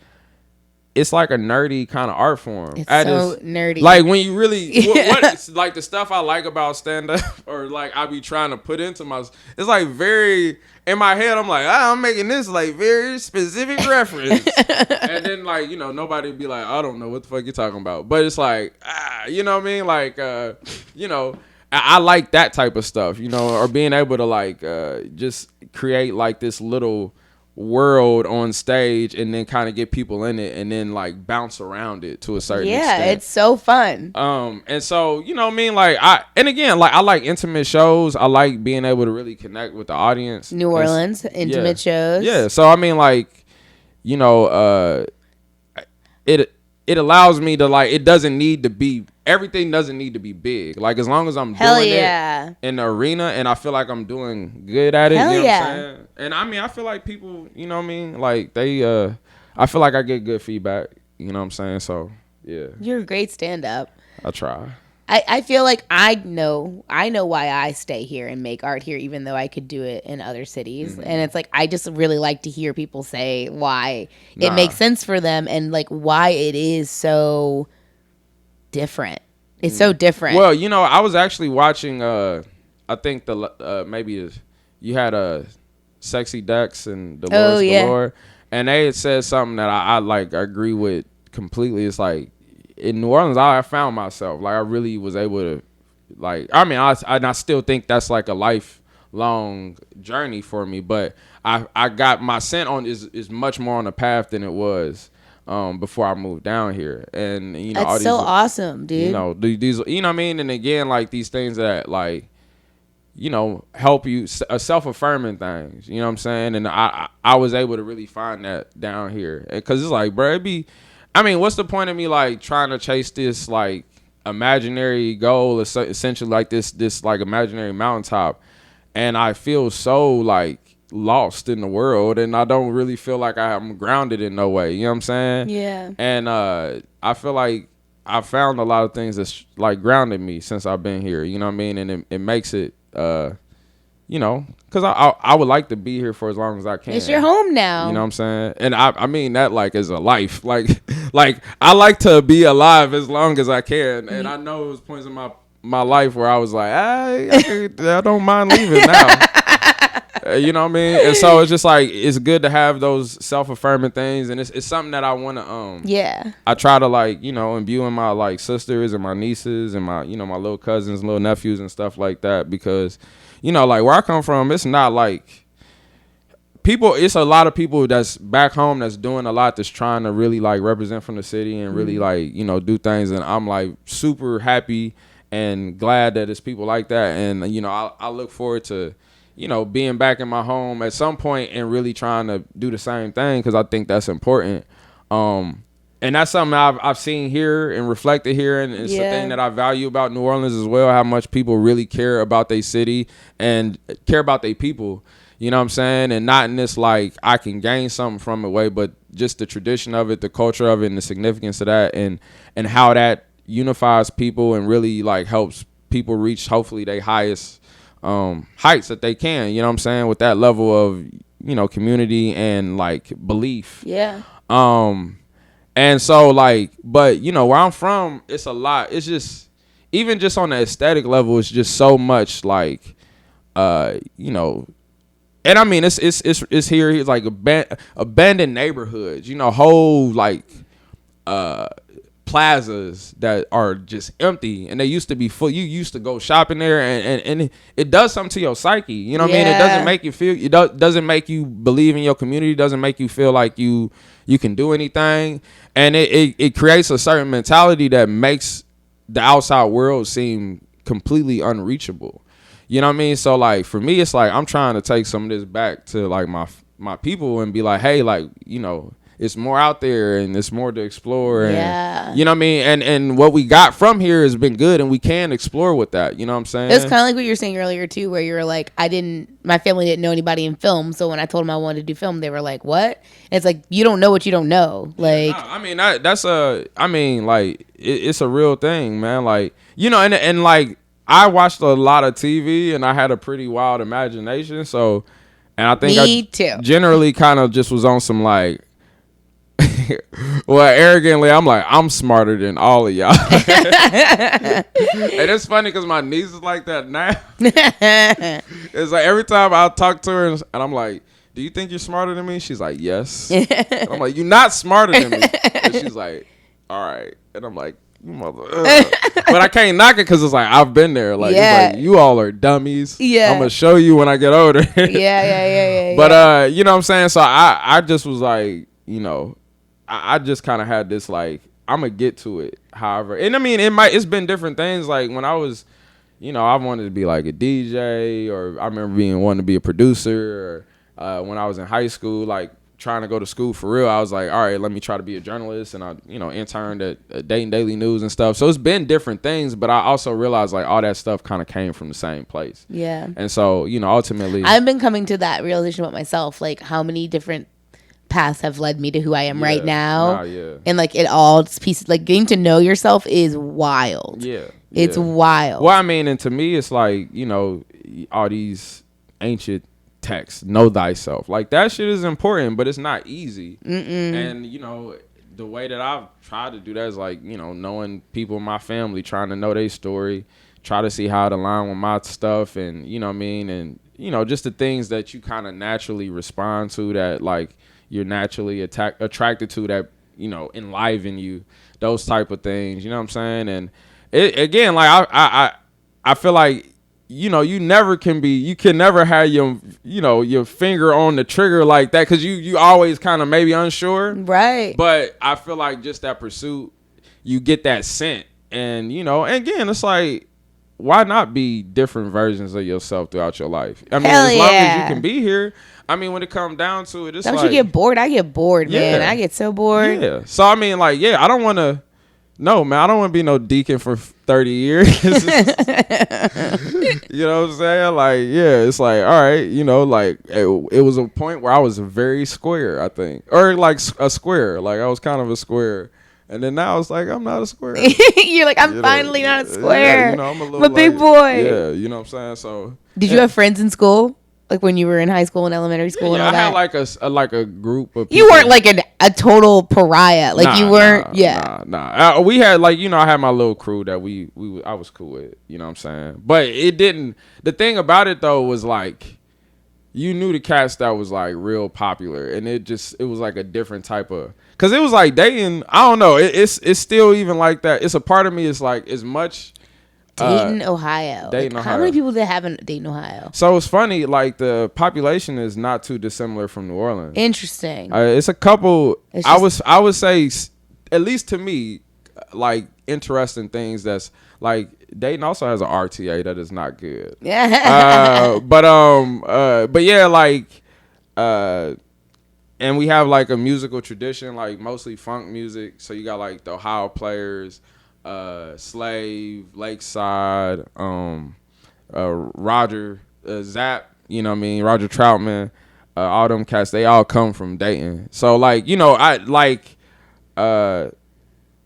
it's like a nerdy kind of art form. It's so nerdy. Like, when you really, what like, the stuff I like about stand-up, or, like, I be trying to put into my, it's, like, very, in my head, I'm like, I'm making this, like, very specific reference. And then, like, you know, nobody be like, I don't know what the fuck you're talking about. But it's like, you know what I mean? Like, you know, I like that type of stuff, you know, or being able to, like, just create, like, this little world on stage, and then kind of get people in it, and then, like, bounce around it to a certain extent. Yeah, it's so fun. And so, you know what I mean? Like, I like intimate shows. I like being able to really connect with the audience. New Orleans, intimate shows. Yeah. So, I mean, like, you know, it allows me to, like, everything doesn't need to be big. Like, as long as I'm doing it in the arena, and I feel like I'm doing good at it, you know what I'm saying? And I mean, I feel like people, you know what I mean? Like, I feel like I get good feedback, you know what I'm saying? So, Yeah. You're a great stand-up. I try. I feel like I know why I stay here and make art here, even though I could do it in other cities. Mm-hmm. And it's like, I just really like to hear people say why it makes sense for them and like why it is so different. It's so different. Well, you know, I was actually watching, I think you had Sexy Dex and Dolores Galore, and they had said something that I agree with completely. It's like, in New Orleans, I found myself. Like, I really was able to, like, I mean, I still think that's like a lifelong journey for me, but I got my scent on is much more on the path than it was before I moved down here. And, you know, that's all these, so awesome, dude. You know, these, you know what I mean? And again, like, these things that, like, you know, help you, self-affirming things, you know what I'm saying? And I was able to really find that down here. Because it's like, bro, I mean, what's the point of me, like, trying to chase this, like, imaginary goal, essentially, like, this like, imaginary mountaintop, and I feel so, like, lost in the world, and I don't really feel like I'm grounded in no way, you know what I'm saying? Yeah. And I feel like I found a lot of things that's, like, grounded me since I've been here, you know what I mean? And it makes it, you know, because I would like to be here for as long as I can. It's your home now. You know what I'm saying? And I mean that, like, as a life. Like I like to be alive as long as I can. And I know it was points in my life where I was like, I don't mind leaving now. You know what I mean? And so it's just like, it's good to have those self-affirming things. And it's something that I want to, I try to, like, you know, imbue in my, like, sisters and my nieces and my, you know, my little cousins, little nephews and stuff like that. Because, you know, like, where I come from, it's not like it's a lot of people that's back home that's doing a lot, that's trying to really, like, represent from the city and really, like, you know, do things. And I'm, like, super happy and glad that it's people like that. And, you know, I look forward to, you know, being back in my home at some point and really trying to do the same thing, because I think that's important. And that's something I've seen here and reflected here, and it's the thing that I value about New Orleans as well, how much people really care about their city and care about their people, you know what I'm saying? And not in this, like, I can gain something from it way, but just the tradition of it, the culture of it, and the significance of that, and how that unifies people and really, like, helps people reach, hopefully, their highest heights that they can, you know what I'm saying, with that level of, you know, community and, like, belief. Yeah. And so, like, but, you know, where I'm from, it's a lot. It's just, even just on the aesthetic level, it's just so much, like, you know, and I mean, it's here, it's like abandoned neighborhoods, you know, whole, like, plazas that are just empty, and they used to be full. You used to go shopping there, and it does something to your psyche, you know what I mean? It doesn't make you feel, doesn't make you believe in your community, doesn't make you feel like you can do anything, and it creates a certain mentality that makes the outside world seem completely unreachable, you know what I mean? So, like, for me, it's like, I'm trying to take some of this back to, like, my people and be like, hey, like, you know, it's more out there and it's more to explore. And, you know what I mean? And what we got from here has been good, and we can explore with that. You know what I'm saying? It's kind of like what you were saying earlier, too, where you were like, my family didn't know anybody in film. So when I told them I wanted to do film, they were like, what? And it's like, you don't know what you don't know. Like, I mean, it's a real thing, man. Like, you know, and like, I watched a lot of TV and I had a pretty wild imagination. So, and I think me too. Generally kind of just was on some, like, well, arrogantly, I'm like, I'm smarter than all of y'all. And it's funny because my niece is like that now. It's like every time I talk to her and I'm like, do you think you're smarter than me? She's like, yes. And I'm like, you're not smarter than me. And she's like, all right. And I'm like, you mother. But I can't knock it because it's like, I've been there. Like, it's like, you all are dummies. Yeah. I'm going to show you when I get older. Yeah. But, you know what I'm saying? So I just was like, you know, I just kind of had this, like, I'm going to get to it, however. And, I mean, it's been different things. Like, when I was, you know, I wanted to be, like, a DJ, or I remember wanting to be a producer, or when I was in high school, like, trying to go to school for real, I was like, all right, let me try to be a journalist. And I, you know, interned at Dayton Daily News and stuff. So it's been different things, but I also realized, like, all that stuff kind of came from the same place. Yeah. And so, you know, ultimately, I've been coming to that realization about myself, like, how many different paths have led me to who I am right now. Yeah. And like it all just pieces, like getting to know yourself is wild. Yeah. It's wild. Well, I mean, and to me, it's like, you know, all these ancient texts, know thyself. Like that shit is important, but it's not easy. And, you know, the way that I've tried to do that is like, you know, knowing people in my family, trying to know their story, try to see how it align with my stuff, and you know what I mean, and you know, just the things that you kind of naturally respond to, that like you're naturally attracted to, that, you know, enliven you, those type of things, you know what I'm saying? And it, again, like I feel like, you know, you can never have your, you know, your finger on the trigger like that, because you always kind of maybe unsure, right? But I feel like just that pursuit, you get that scent, and you know, and again, it's like, why not be different versions of yourself throughout your life? I mean, as long as you can be here. I mean, when it comes down to it, it's Don't like, you get bored? I get bored, man. I get so bored. Yeah. So I mean, like, yeah, I don't want to. No, man, I don't want to be no deacon for 30 years. You know what I'm saying? Like, yeah, it's like, all right, you know, like it was a point where I was very square, I think, or like a square. Like I was kind of a square. And then now it's like, I'm not a square. You're like, I'm finally not a square. Yeah, you know, I'm a little big boy. Yeah, you know what I'm saying? So, did you have friends in school? Like when you were in high school and elementary school and all that? I had like a group of people. You weren't like a total pariah. Like you weren't, Nah. We had like, you know, I had my little crew that I was cool with, you know what I'm saying? But it didn't, the thing about it though was like, you knew the cats that was like real popular, and it was like a different type of, cause it was like dating. I don't know. It's still even like that. It's a part of me. It's like as much. Dayton, Ohio. Dayton, like, Ohio. How many people that have in Dayton, Ohio? So it's funny. Like the population is not too dissimilar from New Orleans. Interesting. It's a couple. I would say, at least to me, like interesting things. That's like Dayton also has an RTA that is not good. Yeah. But yeah, like, and we have like a musical tradition, like mostly funk music. So you got like the Ohio Players, Slave, Lakeside, Roger, Zapp, you know what I mean, Roger Troutman, all them cats, they all come from Dayton. So like, you know, I like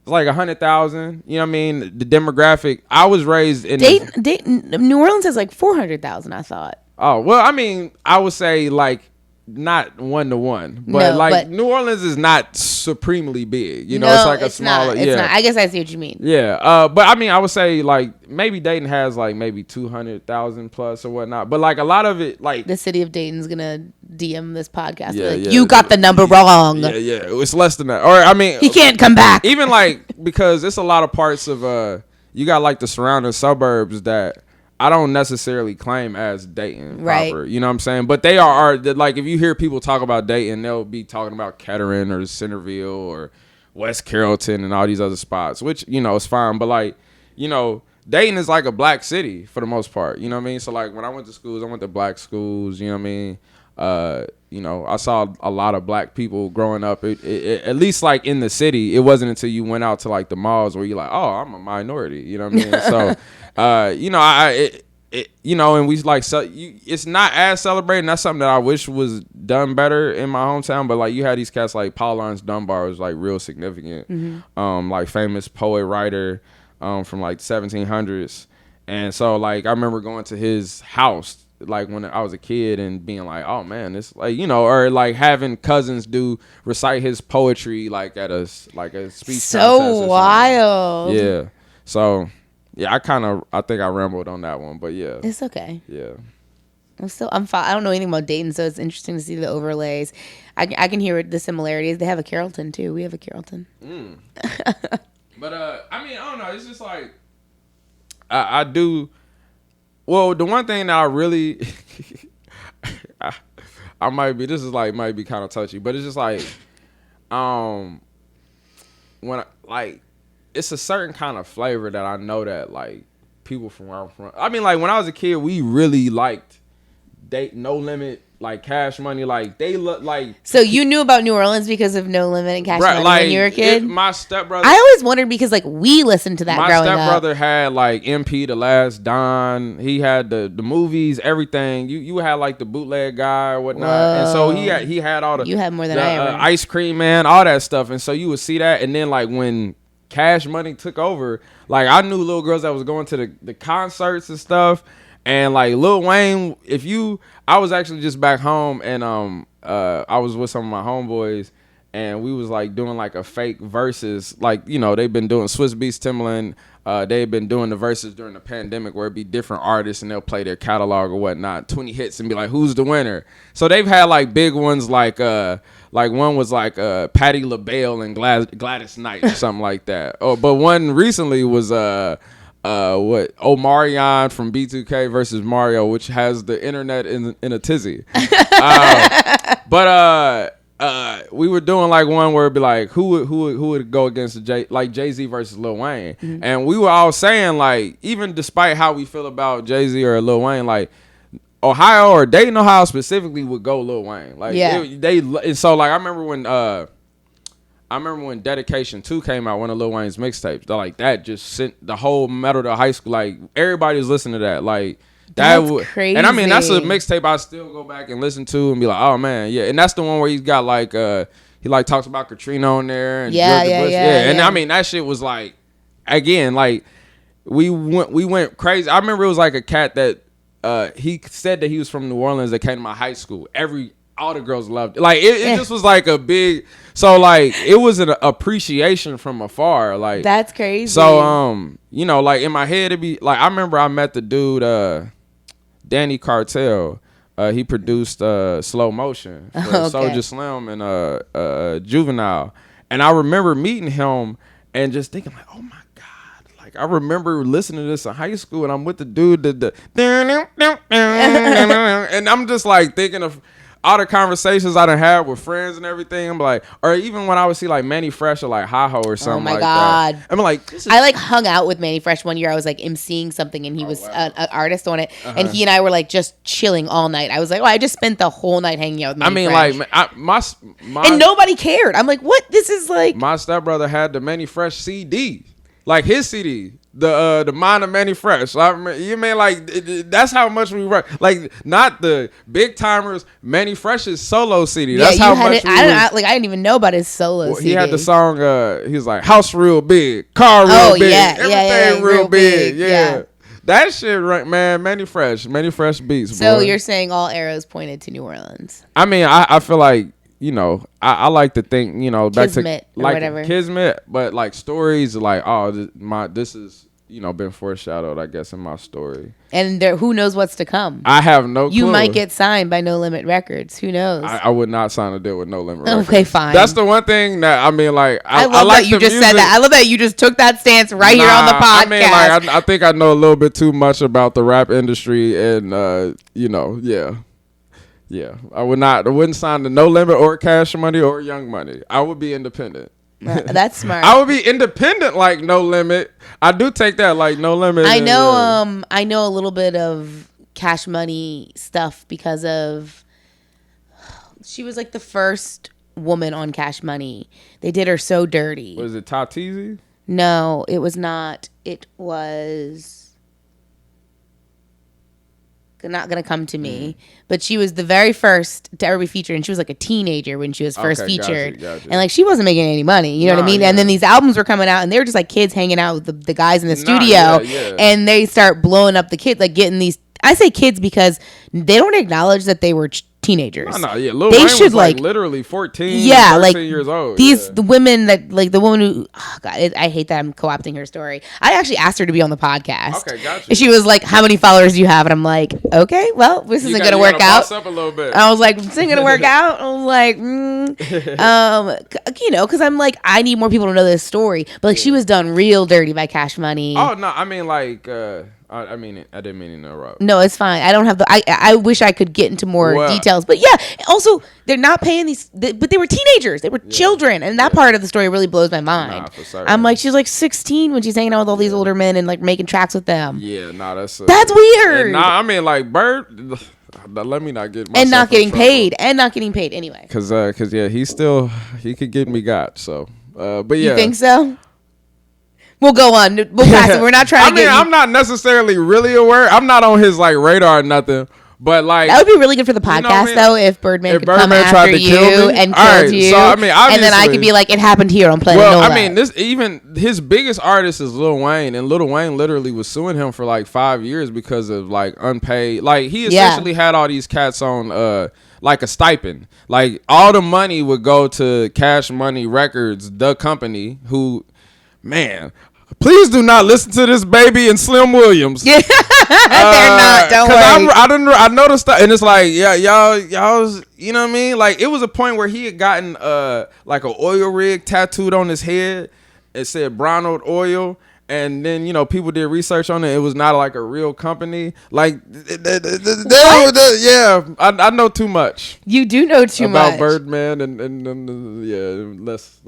like 100,000, you know what I mean, the demographic. I was raised in Dayton, New Orleans has like 400,000, I thought. Oh, well, I mean, I would say like not 1-to-1, but like New Orleans is not supremely big, you know. It's like a smaller. It's not. I guess I see what you mean. Yeah, but I mean, I would say like maybe Dayton has like maybe 200,000 plus or whatnot, but like a lot of it, like the city of Dayton's gonna DM this podcast. Yeah, like, you got the number wrong. Yeah, it's less than that. Or I mean, he can't come back. Even like because it's a lot of parts of you got like the surrounding suburbs that I don't necessarily claim as Dayton proper, you know what I'm saying? But they are like, if you hear people talk about Dayton, they'll be talking about Kettering or Centerville or West Carrollton and all these other spots, which, you know, is fine. But like, you know, Dayton is like a black city for the most part, you know what I mean? So like when I went to schools, I went to black schools, you know what I mean? You know, I saw a lot of black people growing up. At least like in the city, it wasn't until you went out to like the malls where you're like, oh, I'm a minority, you know what I mean? So, you know, you know, and we like, it's not as celebrated. That's something that I wish was done better in my hometown. But like, you had these cats like Paul Laurence Dunbar was like real significant, like famous poet writer from like 1700s. And so like, I remember going to his house like when I was a kid and being like, oh man, it's like, you know, or like having cousins recite his poetry like at a speech so wild. Yeah. So yeah, I think I rambled on that one, but yeah, it's okay. Yeah, I'm fine. I don't know anything about Dayton, so it's interesting to see the overlays. I can hear the similarities. They have a Carrollton too. We have a Carrollton. But I mean, I don't know. It's just like I do. Well, the one thing that I really, I might be kind of touchy, but it's just like, when it's a certain kind of flavor that I know that like people from where I'm from. I mean, like when I was a kid, we really liked No Limit like Cash Money, like they look like. So you knew about New Orleans because of No Limit and Cash Money like, when you were a kid? My stepbrother. I always wondered because like we listened to that growing up. My stepbrother had like MP, The Last Don. He had the movies, everything. You had like the bootleg guy or whatnot. Whoa. And so he had all the. You had more than I ever. Ice Cream Man, all that stuff. And so you would see that. And then like when Cash Money took over, like I knew little girls that was going to the concerts and stuff. And like Lil Wayne, I was actually just back home and I was with some of my homeboys and we was like doing like a fake verses, like they've been doing Swiss Beats, Timbaland, they've been doing the verses during the pandemic where it'd be different artists and they'll play their catalog or whatnot, 20 hits and be like, who's the winner? So they've had like big ones like one was like Patti LaBelle and Gladys Knight or something like that. Oh, but one recently was Omarion from B2K versus Mario, which has the internet in a tizzy. But we were doing like one where it'd be like who would go against Jay-Z versus Lil Wayne. Mm-hmm. And we were all saying like, even despite how we feel about Jay-Z or Lil Wayne, like Ohio or Dayton, Ohio specifically would go Lil Wayne. Like and so like I remember when Dedication 2 came out, one of Lil Wayne's mixtapes. Like that just sent the whole metal to high school. Like everybody was listening to that. Like that's crazy. And I mean that's a mixtape I still go back and listen to and be like, oh man, yeah. And that's the one where he's got like he like talks about Katrina on there and Georgia Bush. Yeah. And I mean that shit was like, again, like we went crazy. I remember it was like a cat that he said that he was from New Orleans that came to my high school. All the girls loved it. Like it just was like a big. So like it was an appreciation from afar. Like that's crazy. So like in my head it'd be like I remember I met the dude Danny Cartel. He produced Slow Motion for Soulja Slim and Juvenile. And I remember meeting him and just thinking like, oh my God. Like I remember listening to this in high school and I'm with the dude and I'm just like thinking of all the conversations I done had with friends and everything. I'm like, or even when I would see like Manny Fresh or like Haho or something like that. I'm like, I like hung out with Manny Fresh one year. I was like emceeing something and he was an artist on it. And he and I were like just chilling all night. I was like, I just spent the whole night hanging out with Manny Fresh. Like my and nobody cared. I'm like, what? This is like. My stepbrother had the Manny Fresh CD, like his CD. The Mind of Manny Fresh. You mean like that's how much we rock. Like not the big timers. Manny Fresh's solo CD. That's how much. I didn't even know about his solo CD. He had the song. He was like house real big, car real big, everything real big. Yeah. That shit, right, man. Manny Fresh beats. So boy. You're saying all arrows pointed to New Orleans? I mean, I feel like. I like to think, back Kismet to like whatever. Kismet, but like stories like, this is, been foreshadowed, I guess, in my story. And who knows what's to come? I have no clue. You might get signed by No Limit Records. Who knows? I would not sign a deal with No Limit Records. Okay, fine. That's the one thing that, I mean, like, I love like that you just said that. I love that you just took that stance here on the podcast. I mean, like, I think I know a little bit too much about the rap industry and, yeah, I wouldn't sign to No Limit or Cash Money or Young Money. I would be independent. That's smart. I would be independent like No Limit. I do take that like No Limit. I know I know a little bit of Cash Money stuff because of she was like the first woman on Cash Money. They did her so dirty. Was it Tatizi? No, it was not. It was not gonna come to me, but she was the very first to ever be featured, and she was like a teenager when she was first featured. Gotcha. And like she wasn't making any money, you know what I mean? Yeah. And then these albums were coming out, and they were just like kids hanging out with the guys in the studio, and they start blowing up the kids, like getting these. I say kids because they don't acknowledge that they were teenagers. Lil Wayne should was like literally 14, 13 years old. The women that like the woman who, oh God, I hate that I'm co-opting her story. I actually asked her to be on the podcast. Okay, gotcha. And she was like, "How many followers do you have?" And I'm like, "Okay, well, this isn't gonna work out." Boss up a little bit. I was like, "This isn't gonna work out." I was like, because I'm like, I need more people to know this story. But like, she was done real dirty by Cash Money. Oh no, I mean like. I mean, I didn't mean to interrupt. No, it's fine. I don't have the. I wish I could get into more details, but yeah. Also, they're not paying but they were teenagers. They were children, and that part of the story really blows my mind. For certain. I'm like, she's like 16 when she's hanging out with all these older men and like making tracks with them. Yeah, that's weird. I mean, like Bird. let me not get myself and not in getting trouble. paid and not getting paid anyway. Cause yeah, he could get me got. So, but yeah. You think so? We'll go on. We'll pass it. We're not trying to get you. I'm not necessarily really aware. I'm not on his like radar or nothing. But like that would be really good for the podcast, you know what I mean? though, if Birdman could come Birdman tried after to you kill me? and All killed right, you, so, I mean, and then I obviously- could be like, it happened here on Planet well, Nola. I mean, even his biggest artist is Lil Wayne, and Lil Wayne literally was suing him for like 5 years because of like unpaid. Like he essentially had all these cats on like a stipend. Like all the money would go to Cash Money Records, the company. Who, man. Please do not listen to this baby and Slim Williams. Yeah, they're not. Don't worry. I noticed that, and it's like, yeah, y'all, you know what I mean? Like, it was a point where he had gotten like an oil rig tattooed on his head. It said Brown Oil, and then you know people did research on it. It was not like a real company. Like, yeah, I know too much. You do know too about much Birdman and yeah. Let's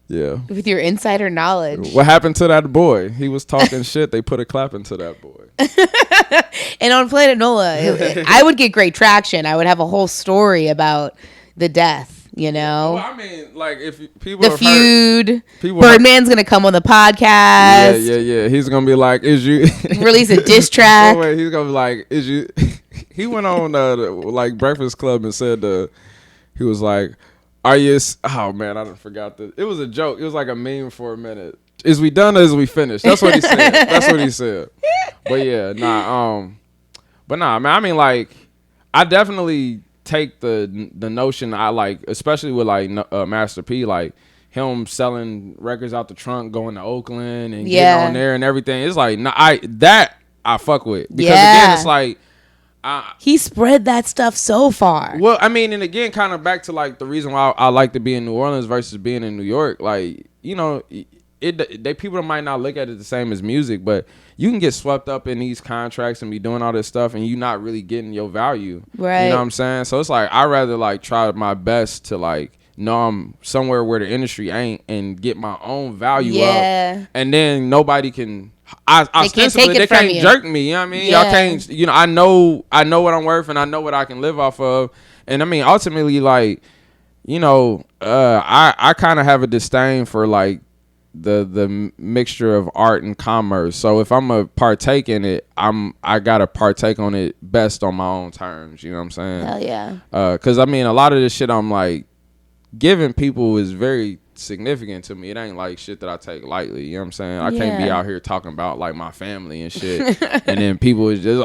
Yeah. with your insider knowledge. What happened to that boy? He was talking shit. They put a clap into that boy. And on Planet Nola, I would get great traction. I would have a whole story about the death, you know? Well, I mean, like, if people The have feud. heard, people Birdman's going to come on the podcast. Yeah. He's going to be like, is you... Release a diss track. Wait, he's going to be like, is you... He went on, like, Breakfast Club and said, he was like, are you... Oh, man, I forgot this. It was a joke. It was like a meme for a minute. Is we done or is we finished? That's what he said. But yeah, but nah, man, I mean, like, I definitely take the notion I like, especially with like Master P, like him selling records out the trunk, going to Oakland and getting on there and everything. It's like, I fuck with, because again, it's like, he spread that stuff so far. Well, I mean, and again, kind of back to like the reason why I like to be in New Orleans versus being in New York. Like, you know, people might not look at it the same as music, but you can get swept up in these contracts and be doing all this stuff, and you not really getting your value. Right. You know what I'm saying? So it's like I rather like try my best to like know I'm somewhere where the industry ain't and get my own value up, and then nobody can. They can't jerk me. You know what I mean? Y'all can't. You know, I know what I'm worth, and I know what I can live off of. And I mean, ultimately, like, you know, I kind of have a disdain for like the mixture of art and commerce. So if I'm a partake in it, I gotta partake on it best on my own terms. You know what I'm saying? Hell yeah. Because I mean, a lot of this shit I'm like giving people is very significant to me. It ain't like shit that I take lightly. You know what I'm saying? I can't be out here talking about like my family and shit, and then people is just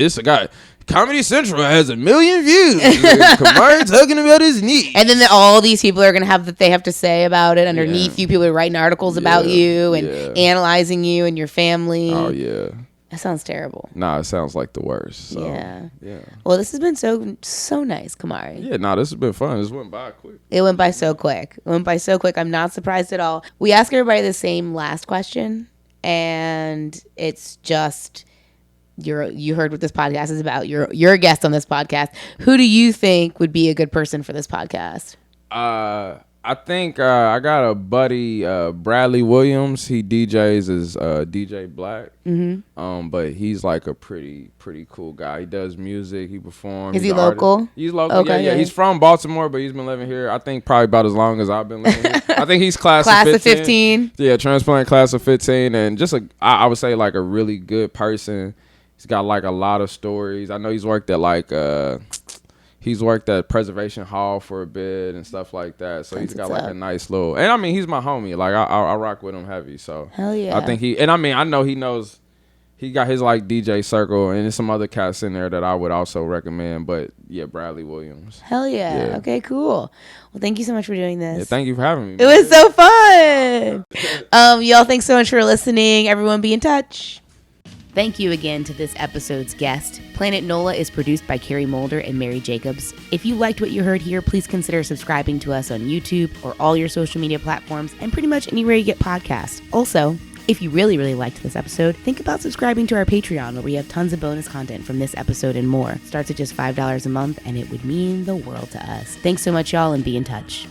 it's a guy. Comedy Central has 1 million views. Kamari talking about his knee. And then all these people are going to have that they have to say about it underneath you. People are writing articles about you and analyzing you and your family. Oh, yeah. That sounds terrible. Nah, it sounds like the worst. So, yeah. Well, this has been so nice, Kamari. Yeah, nah, this has been fun. This went by quick. It went by so quick. I'm not surprised at all. We ask everybody the same last question, and it's just... You heard what this podcast is about. You're a guest on this podcast. Who do you think would be a good person for this podcast? I think I got a buddy, Bradley Williams. He DJs as DJ Black. Mm-hmm. But he's like a pretty cool guy. He does music. He performs. Is he local? Artist. He's local. Okay, yeah. He's from Baltimore, but he's been living here, I think, probably about as long as I've been living here. I think he's class of 15. Yeah, transplant class of 15. And just I would say like a really good person. He's got like a lot of stories. I know he's worked at Preservation Hall for a bit and stuff like that. So he's got like a nice little, and I mean, he's my homie. Like I rock with him heavy. So hell yeah. I think I know he knows. He got his like DJ circle, and there's some other cats in there that I would also recommend. But yeah, Bradley Williams. Hell yeah. Okay, cool. Well, thank you so much for doing this. Yeah, thank you for having me. It was so fun. Y'all, thanks so much for listening. Everyone, be in touch. Thank you again to this episode's guest. Planet Nola is produced by Carrie Mulder and Mary Jacobs. If you liked what you heard here, please consider subscribing to us on YouTube or all your social media platforms and pretty much anywhere you get podcasts. Also, if you really, really liked this episode, think about subscribing to our Patreon, where we have tons of bonus content from this episode and more. It starts at just $5 a month, and it would mean the world to us. Thanks so much, y'all, and be in touch.